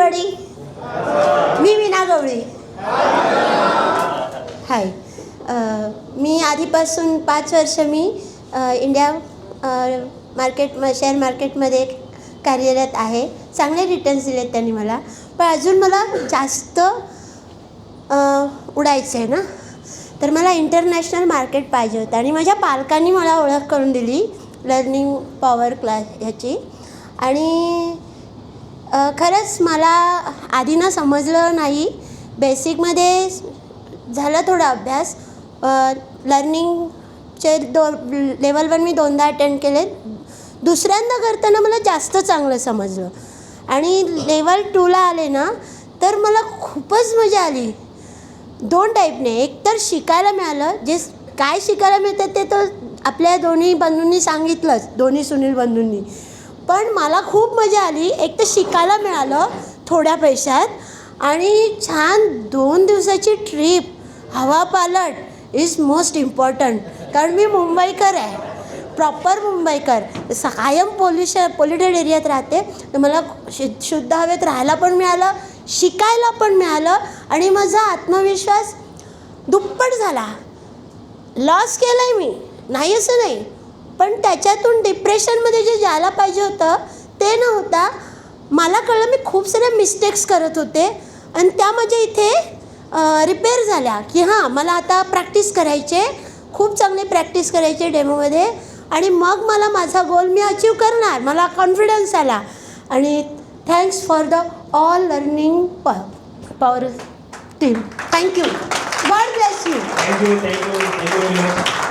Everybody. मी वीणा गवळी. हाय. मी आधीपासून 5 वर्ष मी India share मार्केटमध्ये कार्यरत आहे. चांगले रिटर्न्स दिलेत त्यांनी मला, पण अजून मला जास्त उडायचं आहे ना, तर मला इंटरनॅशनल मार्केट पाहिजे होतं. आणि माझ्या पालकांनी मला ओळख करून दिली लर्निंग पॉवर क्लास ह्याची. आणि खरंच मला आधी ना समजलं नाही. बेसिकमध्ये झालं थोडा अभ्यास. लर्निंगचे लेवल 1 मी 2दा अटेंड केले. दुसऱ्यांदा करताना मला जास्त चांगलं समजलं. आणि लेवल 2ला आले ना, तर मला खूपच मजा आली. 2 टाईपने. एक तर शिकायला मिळालं. जे काय शिकायला मिळतं ते तर आपल्या दोन्ही बंधूंनी सांगितलंच, दोन्ही सुनील बंधूंनी. पण मला खूप मजा आली. एक तर शिकायला मिळालं थोड्या पैशात, आणि छान 2 दिवसाची ट्रिप, हवा पालट इज मोस्ट इम्पॉर्टंट. कारण मी मुंबईकर आहे, प्रॉपर मुंबईकर. कायम पोल्युटेड एरियात राहते, तर मला शुद्ध हवेत राहायला पण मिळालं, शिकायला पण मिळालं, आणि माझा आत्मविश्वास दुप्पट झाला. लॉस केला आहे मी, नाही असं नाही, पण त्याच्यातून डिप्रेशनमध्ये जे जायला पाहिजे होतं ते नव्हता. मला कळलं मी खूप साऱ्या मिस्टेक्स करत होते, आणि त्या माझ्या इथे रिपेअर झाल्या. की हां, मला आता प्रॅक्टिस करायचे, खूप चांगली प्रॅक्टिस करायची डेमोमध्ये, आणि मग मला माझा गोल मी अचीव करणार. मला कॉन्फिडन्स आला. आणि thanks for the all learning power team. Thank you. God bless you. Thank you.